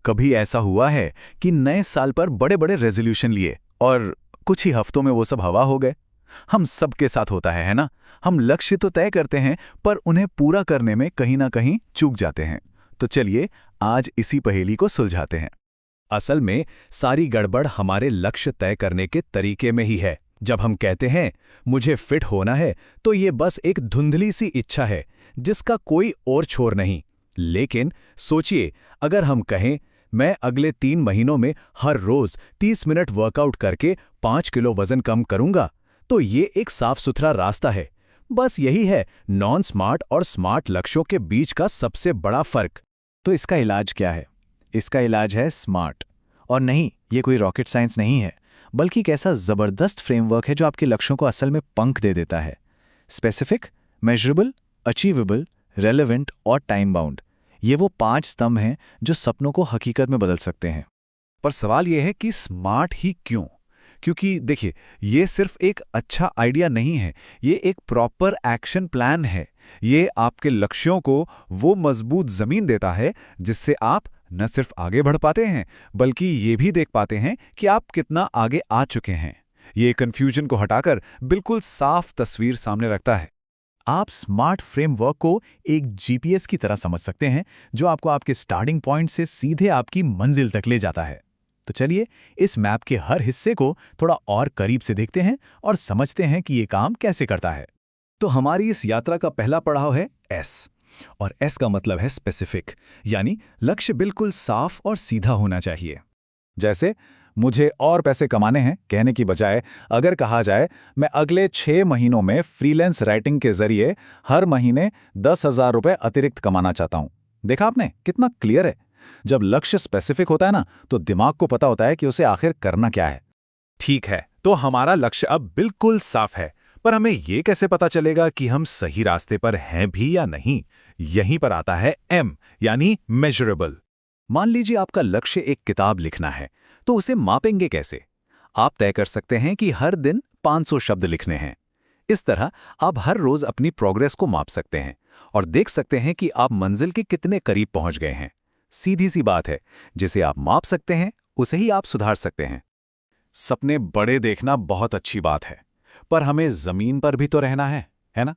कभी ऐसा हुआ है कि नए साल पर बड़े बड़े रेजोल्यूशन लिए और कुछ ही हफ्तों में वो सब हवा हो गए। हम सबके साथ होता है ना। हम लक्ष्य तो तय करते हैं पर उन्हें पूरा करने में कहीं ना कहीं चूक जाते हैं। तो चलिए आज इसी पहेली को सुलझाते हैं। असल में सारी गड़बड़ हमारे लक्ष्य तय करने के तरीके में ही है। जब हम कहते हैं मुझे फिट होना है तो ये बस एक धुंधली सी इच्छा है जिसका कोई और छोर नहीं। लेकिन सोचिए, अगर हम कहें मैं अगले 3 महीनों में हर रोज 30 मिनट वर्कआउट करके 5 किलो वजन कम करूंगा, तो ये एक साफ सुथरा रास्ता है। बस यही है नॉन स्मार्ट और स्मार्ट लक्ष्यों के बीच का सबसे बड़ा फर्क। तो इसका इलाज क्या है? इसका इलाज है स्मार्ट। और नहीं, ये कोई रॉकेट साइंस नहीं है, बल्कि एक ऐसा जबरदस्त फ्रेमवर्क है जो आपके लक्ष्यों को असल में पंख दे देता है। स्पेसिफिक, मेजरेबल, अचीवेबल, रेलेवेंट और टाइम बाउंड, ये वो 5 स्तंभ हैं जो सपनों को हकीकत में बदल सकते हैं। पर सवाल यह है कि स्मार्ट ही क्यों? क्योंकि देखिए, ये सिर्फ एक अच्छा आइडिया नहीं है, ये एक प्रॉपर एक्शन प्लान है। ये आपके लक्ष्यों को वो मजबूत जमीन देता है जिससे आप न सिर्फ आगे बढ़ पाते हैं बल्कि ये भी देख पाते हैं कि आप कितना आगे आ चुके हैं। ये कंफ्यूजन को हटाकर बिल्कुल साफ तस्वीर सामने रखता है। आप स्मार्ट फ्रेमवर्क को एक जीपीएस की तरह समझ सकते हैं जो आपको आपके स्टार्टिंग पॉइंट से सीधे आपकी मंजिल तक ले जाता है। तो चलिए इस मैप के हर हिस्से को थोड़ा और करीब से देखते हैं और समझते हैं कि ये काम कैसे करता है। तो हमारी इस यात्रा का पहला पड़ाव है एस, और एस का मतलब है स्पेसिफिक, यानी लक्ष्य बिल्कुल साफ और सीधा होना चाहिए। जैसे मुझे और पैसे कमाने हैं कहने की बजाय अगर कहा जाए मैं अगले 6 महीनों में फ्रीलांस राइटिंग के जरिए हर महीने 10,000 रुपए अतिरिक्त कमाना चाहता हूं। देखा आपने कितना क्लियर है? जब लक्ष्य स्पेसिफिक होता है ना, तो दिमाग को पता होता है कि उसे आखिर करना क्या है। ठीक है, तो हमारा लक्ष्य अब बिल्कुल साफ है, पर हमें ये कैसे पता चलेगा कि हम सही रास्ते पर हैं भी या नहीं? यहीं पर आता है एम, यानी मेजरेबल। मान लीजिए आपका लक्ष्य एक किताब लिखना है, तो उसे मापेंगे कैसे? आप तय कर सकते हैं कि हर दिन 500 शब्द लिखने हैं। इस तरह आप हर रोज अपनी प्रोग्रेस को माप सकते हैं और देख सकते हैं कि आप मंजिल के कितने करीब पहुंच गए हैं। सीधी सी बात है, जिसे आप माप सकते हैं उसे ही आप सुधार सकते हैं। सपने बड़े देखना बहुत अच्छी बात है, पर हमें जमीन पर भी तो रहना है ना?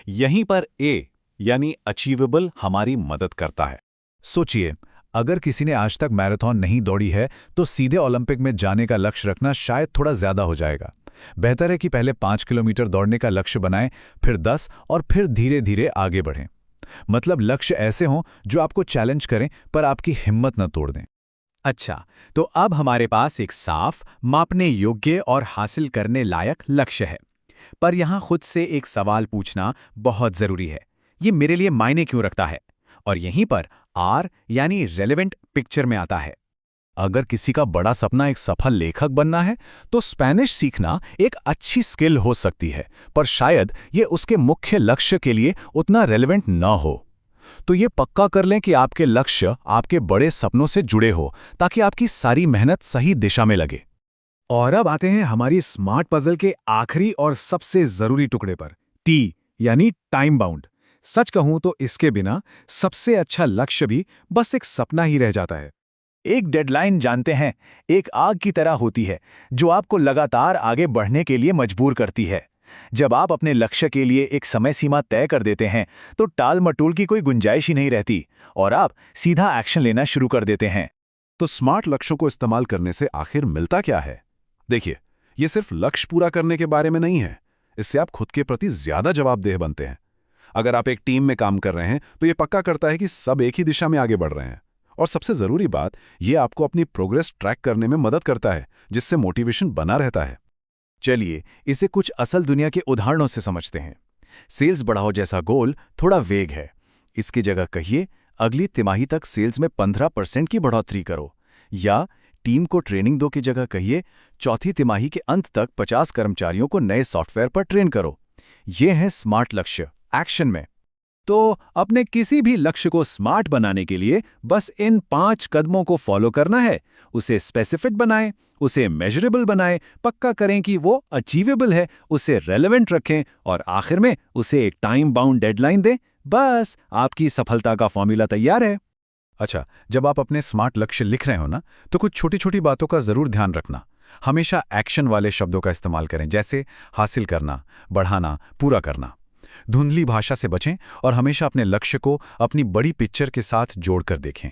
यहीं पर ए यानी अचीवेबल हमारी मदद करता है। सोचिए, अगर किसी ने आज तक मैराथन नहीं दौड़ी है तो सीधे ओलंपिक में जाने का लक्ष्य रखना शायद थोड़ा ज्यादा हो जाएगा। बेहतर है कि पहले 5 किलोमीटर दौड़ने का लक्ष्य बनाएं, फिर 10 और फिर धीरे धीरे आगे बढ़ें। मतलब लक्ष्य ऐसे हों जो आपको चैलेंज करें पर आपकी हिम्मत न तोड़ दें। अच्छा, तो अब हमारे पास एक साफ, मापने योग्य और हासिल करने लायक लक्ष्य है। पर यहां खुद से एक सवाल पूछना बहुत जरूरी है, ये मेरे लिए मायने क्यों रखता है? और यहीं पर आर यानी रेलेवेंट पिक्चर में आता है। अगर किसी का बड़ा सपना एक सफल लेखक बनना है तो स्पेनिश सीखना एक अच्छी स्किल हो सकती है, पर शायद ये उसके मुख्य लक्ष्य के लिए उतना रेलेवेंट न हो। तो ये पक्का कर लें कि आपके लक्ष्य आपके बड़े सपनों से जुड़े हो, ताकि आपकी सारी मेहनत सही दिशा में लगे। और अब आते हैं हमारी स्मार्ट पजल के आखिरी और सबसे जरूरी टुकड़े पर, टी यानी टाइम बाउंड। सच कहूं तो इसके बिना सबसे अच्छा लक्ष्य भी बस एक सपना ही रह जाता है। एक डेडलाइन, जानते हैं, एक आग की तरह होती है जो आपको लगातार आगे बढ़ने के लिए मजबूर करती है। जब आप अपने लक्ष्य के लिए एक समय सीमा तय कर देते हैं तो टाल मटोल की कोई गुंजाइश ही नहीं रहती और आप सीधा एक्शन लेना शुरू कर देते हैं। तो स्मार्ट लक्ष्यों को इस्तेमाल करने से आखिर मिलता क्या है? देखिए, ये सिर्फ लक्ष्य पूरा करने के बारे में नहीं है, इससे आप खुद के प्रति ज्यादा जवाबदेह बनते हैं। अगर आप एक टीम में काम कर रहे हैं तो ये पक्का करता है कि सब एक ही दिशा में आगे बढ़ रहे हैं। और सबसे जरूरी बात, ये आपको अपनी प्रोग्रेस ट्रैक करने में मदद करता है, जिससे मोटिवेशन बना रहता है। चलिए इसे कुछ असल दुनिया के उदाहरणों से समझते हैं। सेल्स बढ़ाओ जैसा गोल थोड़ा वेग है। इसकी जगह कहिए अगली तिमाही तक सेल्स में 15% की बढ़ोतरी करो, या टीम को ट्रेनिंग दो की जगह कहिए चौथी तिमाही के अंत तक 50 कर्मचारियों को नए सॉफ्टवेयर पर ट्रेन करो। ये है स्मार्ट लक्ष्य एक्शन में। तो अपने किसी भी लक्ष्य को स्मार्ट बनाने के लिए बस इन 5 कदमों को फॉलो करना है। उसे स्पेसिफिक बनाएं, उसे मेजरेबल बनाएं, पक्का करें कि वो अचीवेबल है, उसे रेलेवेंट रखें और आखिर में उसे एक टाइम बाउंड डेडलाइन दें। बस आपकी सफलता का फॉर्मूला तैयार है। अच्छा, जब आप अपने स्मार्ट लक्ष्य लिख रहे हो ना, तो कुछ छोटी छोटी बातों का जरूर ध्यान रखना। हमेशा एक्शन वाले शब्दों का इस्तेमाल करें, जैसे हासिल करना, बढ़ाना, पूरा करना। धुंधली भाषा से बचें और हमेशा अपने लक्ष्य को अपनी बड़ी पिक्चर के साथ जोड़कर देखें।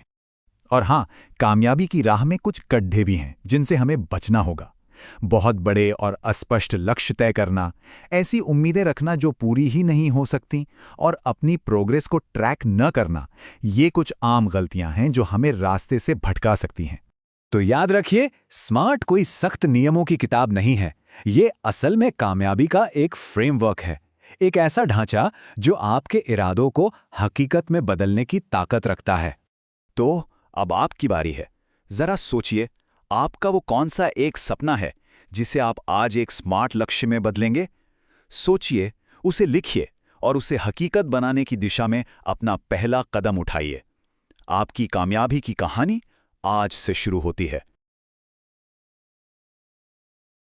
और हाँ, कामयाबी की राह में कुछ गड्ढे भी हैं जिनसे हमें बचना होगा। बहुत बड़े और अस्पष्ट लक्ष्य तय करना, ऐसी उम्मीदें रखना जो पूरी ही नहीं हो सकती, और अपनी प्रोग्रेस को ट्रैक न करना, ये कुछ आम गलतियां हैं जो हमें रास्ते से भटका सकती हैं। तो याद रखिए, स्मार्ट कोई सख्त नियमों की किताब नहीं है। ये असल में कामयाबी का एक फ्रेमवर्क है, एक ऐसा ढांचा जो आपके इरादों को हकीकत में बदलने की ताकत रखता है। तो अब आपकी बारी है। जरा सोचिए, आपका वो कौन सा एक सपना है जिसे आप आज एक स्मार्ट लक्ष्य में बदलेंगे? सोचिए, उसे लिखिए और उसे हकीकत बनाने की दिशा में अपना पहला कदम उठाइए। आपकी कामयाबी की कहानी आज से शुरू होती है।